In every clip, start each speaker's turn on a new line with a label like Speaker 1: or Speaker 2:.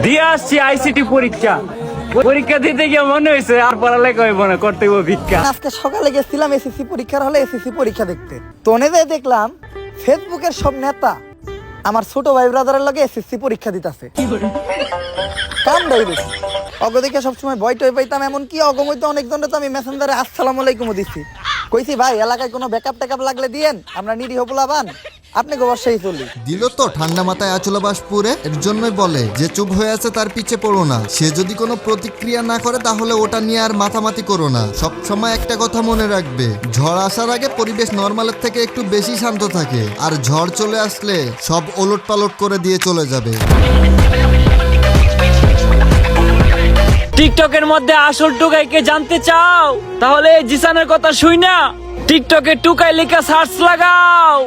Speaker 1: দিয়ে আসছি আইসিটি পরীক্ষা। পরীক্ষা দিতে গিয়ে মনে হয়েছে আর পড়ালেখা হইব না, করতে হইব ভিক্ষা।
Speaker 2: আজকে সকালে গেছিলাম এসএসসি পরীক্ষার হলে এসএসসি পরীক্ষা দেখতে। তোনে যে দেখলাম ফেসবুকের সব নেতা আমার ছোট ভাই ব্রাদারের লগে এসএসসি পরীক্ষা দিতেছে। কাম দেই বেশি অগদিকে সবসময় ভয় টয় পাইতাম, এমন কি অগমইতে অনেকজনের তো আমি মেসেঞ্জারে আসসালামু আলাইকুমও দিচ্ছি। কইছি ভাই এলাকায় কোনো ব্যাকআপ ট্যাকআপ লাগলে দিয়েন, আমরা নিরীহ পোলাপান আপনি গোবর্ষাই চলি।
Speaker 3: দিল তো ঠান্ডা মাথায় আচলবাস পুরে। এর জন্যই বলে যে চুপ হয়ে আছে তার পিছে পড়ো না। সে যদি কোনো প্রতিক্রিয়া না করে তাহলে ওটা নিয়ে আর মাথামাতি করো না। সব সময় একটা কথা মনে রাখবে, ঝড় আসার আগে পরিবেশ নর্মালের থেকে একটু বেশি শান্ত থাকে, আর ঝড় চলে আসলে সব ওলট পালট করে দিয়ে চলে যাবে।
Speaker 1: টিকটকের মধ্যে আসল টুকাইকে জানতে চাও? তাহলে জিসানের কথা শুই না, টিকটকে টুকাই লেখা সার্চ লাগাও।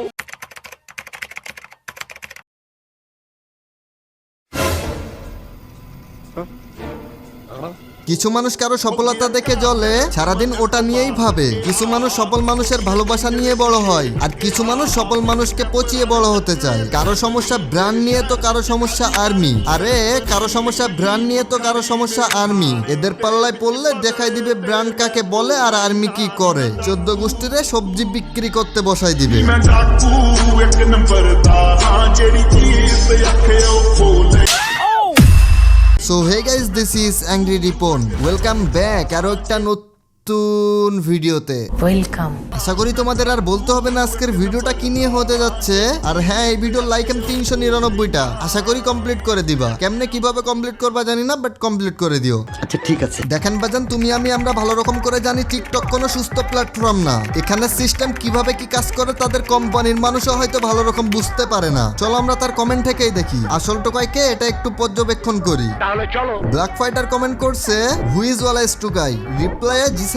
Speaker 3: কিছু মানুষ কারো সফলতা দেখে জ্বলে, সারাদিন ওটা নিয়েই ভাবে। কিছু মানুষ সফল মানুষের ভালোবাসা নিয়ে বড় হয়, আর কিছু মানুষ সফল মানুষকে পচিয়ে বড় হতে চায়। কারো সমস্যা ব্র্যান্ড নিয়ে তো কারো সমস্যা আর্মি। আরে কারো সমস্যা ব্র্যান্ড নিয়ে তো কারো সমস্যা আর্মি। এদের পাল্লায় পড়লে দেখাই দিবে ব্র্যান্ড কাকে বলে আর আর্মি কি করে। 14 গোষ্ঠীরে সবজি বিক্রি করতে বসাই দিবে। So hey guys, this is Angry Ripon. Welcome back আরো একটা নতুন ভিডিওতে।
Speaker 4: ওয়েলকাম।
Speaker 3: আশা করি তোমাদের আর বলতে হবে না আজকের ভিডিওটা কি নিয়ে হতে যাচ্ছে। আর হ্যাঁ, এই ভিডিওর লাইক 399টা আশা করি কমপ্লিট করে দিবা। কেমনে কিভাবে কমপ্লিট করবা জানি না, বাট কমপ্লিট করে দিও।
Speaker 5: আচ্ছা ঠিক আছে।
Speaker 3: দেখেন বাজান, তুমি আমরা ভালো রকম করে জানি টিকটক কোনো সুস্থ প্ল্যাটফর্ম না। এখানে সিস্টেম কিভাবে কি কাজ করে তাদের কোম্পানির মানুষও হয়তো ভালো রকম বুঝতে পারে না। চলো আমরা তার কমেন্ট থেকেই দেখি আসল টোকাইকে এটা একটু পর্যবেক্ষণ করি।
Speaker 1: তাহলে চলো।
Speaker 3: ব্ল্যাক ফাইটার কমেন্ট করছে হুইজ ওয়ালাইস টুকাই, রিপ্লাইয়ে জিসান।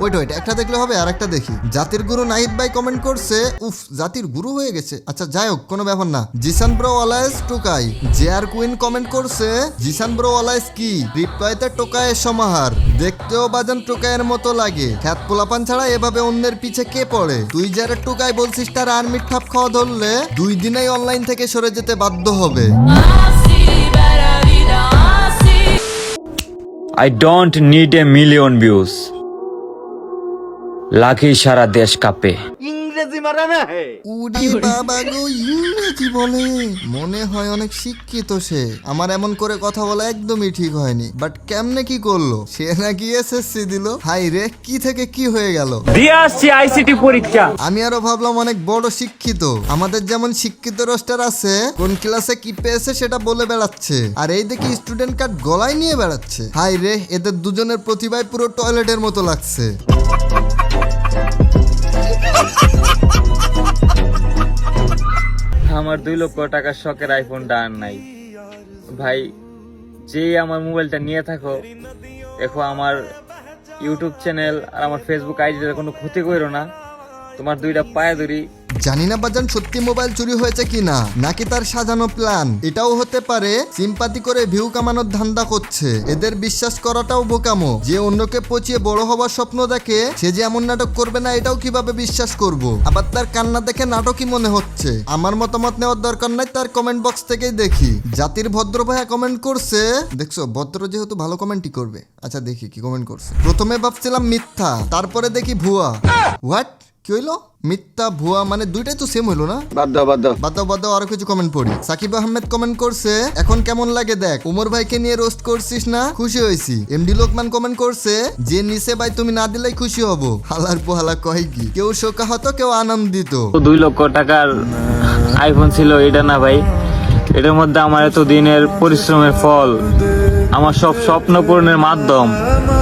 Speaker 3: ওয়েট একটা দেখলে হবে, আর একটা দেখি। জাতির গুরু নাহিদ ভাই কমেন্ট করছে, উফ জাতির গুরু হয়ে গেছে। আচ্ছা যাই হোক, কোনো ব্যাপার না। জিসান ব্রো ওয়ালাইস টুকাই। জেআর কুইন কমেন্ট করছে জিসান ব্রো ওয়ালাইস কি, রিপ্লাইতে টোকাইয়ের সমাহার। দেখতেও বাজান টোকাইয়ের মতো লাগে। খ্যাত পোলাপান ছাড়া এভাবে অন্যের পিছে কে পড়ে? তুই যারা টোকাই বলছিস তার আর্মির ঠাপ খাওয়া ধরলে 2 দিনেই অনলাইন থেকে সরে যেতে বাধ্য হবে।
Speaker 1: I don't need a million views. লাখি সারা দেশ কাঁপে।
Speaker 5: ইংরেজি মারা না হে।
Speaker 3: উরি বাবা গো, ইংরেজি বলে। মনে হয় অনেক শিক্ষিত সে। আমার এমন করে কথা বলা একদমই ঠিক হয়নি। বাট কেমনে কি করলো? সে নাকি এসএসসি দিল। হাই রে, কি থেকে কি হয়ে গেল।
Speaker 1: দিয়ে আসছি আইসিটি পরীক্ষা।
Speaker 3: আমি আরো ভাবলাম অনেক বড় শিক্ষিত। আমাদের যেমন শিক্ষিত রোস্টার আছে, কোন ক্লাসে কি পেয়েছে সেটা বলে বেড়াচ্ছে, আর এই দেখি স্টুডেন্ট কার্ড গলায় নিয়ে বেড়াচ্ছে। হাই রে, এদের দুজনের প্রতিভায় পুরো টয়লেটের মতো লাগছে।
Speaker 1: আমার 2 লক্ষ টাকার শখের আইফোনটা আর নাই ভাই। যে আমার মোবাইলটা নিয়ে থাকো, দেখো আমার ইউটিউব চ্যানেল আর আমার ফেসবুক আইডিটার কোনো ক্ষতি করো না। তোমার 2টা পায়ে ধরি।
Speaker 3: জানি না বাজান সত্যি মোবাইল চুরি হয়েছে কিনা, নাকি তার সাজানো প্ল্যান। এটাও হতে পারে সিম্পাতি করে ভিউ কামানোর ধান্দা করছে। এদের বিশ্বাস করাটাও বোকামো। যে অন্যকে পচিয়ে বড় হবার স্বপ্ন দেখে, সে যে এমন নাটক করবে না এটাও কিভাবে বিশ্বাস করব। আবার তার কান্না দেখে নাটকই মনে হচ্ছে। আমার মতামত নেওয়ার দরকার নাই, তার কমেন্ট বক্স থেকেই দেখি। জাতির ভদ্র ভাইয়া কমেন্ট করছে, দেখছো ভদ্র যেহেতু ভালো কমেন্টই করবে। আচ্ছা দেখি কি কমেন্ট করছে। প্রথমে ভাবছিলাম মিথ্যা, তারপরে দেখি ভুয়া। হোয়াট, কি হইলো? মিথ্যা ভুয়া মানে দুইটাই তো সেম হইলো না? বাদ দাও আরো কিছু কমেন্ট পড়ি। সাকিব আহমেদ কমেন্ট করছে, এখন কেমন লাগে দেখ, উমর ভাইকে নিয়ে রোস্ট করছিস না, খুশি হয়েছি। এমডি লোকমান কমেন্ট করছে, যে নিচে ভাই তুমি না দিলেই খুশি হব। হালার পোহালা কয় কি, কেউ শোকাহত কেউ আনন্দিত।
Speaker 1: 2 লক্ষ টাকার আইফোন ছিল এটা না ভাই, এটার মধ্যে আমার এত দিনের পরিশ্রমের ফল, আমার সব স্বপ্ন পূরণের মাধ্যম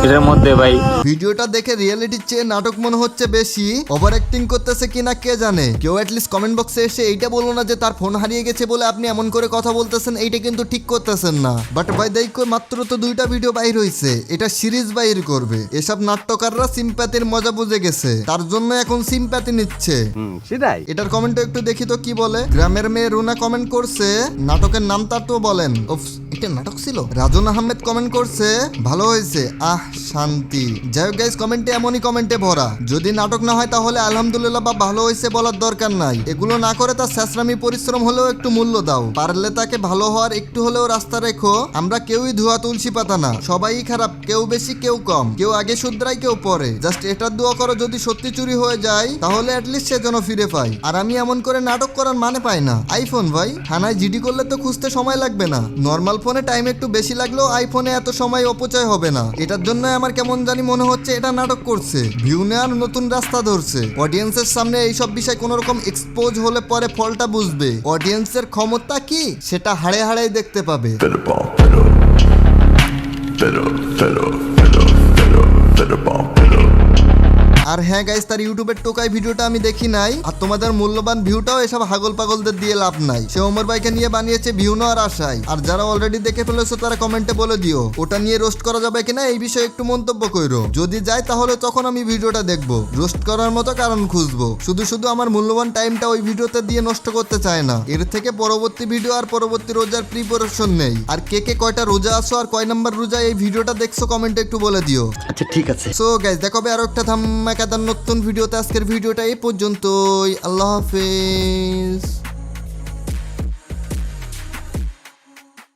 Speaker 1: এটার মধ্যে ভাই।
Speaker 3: ভিডিওটা দেখে রিয়েলিটির চেয়ে নাটক মনে হচ্ছে বেশি। ওভার অ্যাক্টিং করতেছে কিনা কে জানে। কেউ অ্যাটলিস্ট কমেন্ট বক্সে এসে এইটা বললো না যে তার ফোন হারিয়ে গেছে বলে আপনি এমন করে কথা বলতেছেন, এইটা কিন্তু ঠিক করতেছেন না। বাট ভাই দেখো, মাত্র তো 2টা ভিডিও বাইর হইছে, এটা সিরিজ বাইর করবে। এসব নাট্যকাররা সিম্প্যাথির মজা বুঝে গেছে, তার জন্য এখন সিম্প্যাথি নিচ্ছে।
Speaker 5: সেটাই।
Speaker 3: এটার কমেন্ট একটু দেখি তো কি বলে। গ্রামের মেয়ে রুনা কমেন্ট করছে, নাটকের নামটা তো বলেন। এটা নাটক ছিল। রাজন আহমেদ কমেন্ট করছে ভালো হয়েছে, আহ শান্তি। যাই হোক গাইস, কমেন্টে এমনই কমেন্টে ভরা। যদি নাটক না হয় তাহলে আলহামদুলিল্লাহ বা ভালো হয়েছে বলার দরকার নাই। এগুলো না করে তার শেষরামি পরিশ্রম হলেও একটু মূল্য দাও। পারলে তাকে ভালো হওয়ার একটু হলেও রাস্তা রেখো। আমরা কেউই ধোয়া তুলসী পাতা না, সবাই খারাপ, কেউ বেশি কেউ কম, কেউ আগে শুধরাই কেউ পরে। জাস্ট এটার দোয়া করো যদি সত্যি চুরি হয়ে যায় তাহলে অ্যাটলিস্ট সে যেন ফিরে পায়। আর আমি এমন করে নাটক করার মানে পাই না। আইফোন ভাই, থানায় জিডি করলে তো খুঁজতে সময় লাগবে না। নর্মাল ফোনে টাইম একটু বেশি লাগলেও আইফোনে এত সময় অপচয় হবে না। এটার জন্য আমার কেমন জানি মনে হচ্ছে এটা নাটক করছে, ভিউ নেওয়ার নতুন রাস্তা ধরছে। অডিয়েন্সের সামনে এইসব বিষয় কোন রকম এক্সপোজ হলে পরে ফলটা বুঝবে। অডিয়েন্সের ক্ষমতা কি সেটা হাড়ে হাড়ে দেখতে পাবে। আর হ্যাঁ গাইস, তার ইউটিউবের টোকাই ভিডিওটা আমি দেখি নাই। আর তোমাদের মূল্যবান ভিউটাও এসব হাগল পাগলদের দিয়ে লাভ নাই। সে ওমর ভাইকে নিয়ে বানিয়েছে ভিউ নেওয়ার আশায়। আর যারা অলরেডি দেখে ফেলেছো তারা কমেন্টে বলে দিও ওটা নিয়ে রোস্ট করা যাবে কিনা, এই বিষয়ে একটু মন্তব্য কইরো। যদি যায় তাহলে তখন আমি ভিডিওটা দেখবো, রোস্ট করার মতো কারণ খুঁজবো। শুধু শুধু আমার মূল্যবান টাইমটা ওই ভিডিওতে দিয়ে নষ্ট করতে চায় না। এর থেকে পরবর্তী ভিডিও আর পরবর্তী রোজার প্রিপারেশন নেই। আর কে কে কয়টা রোজা আছো আর কয় নাম্বার রোজা এই ভিডিওটা দেখছো কমেন্টে একটু বলে দিও।
Speaker 5: আচ্ছা ঠিক আছে।
Speaker 3: সো গাইস, দেখাবে আরো একটা ধামাকাদার নতুন ভিডিওতে। আজকের ভিডিওটা এই পর্যন্তই। আল্লাহ হাফেজ।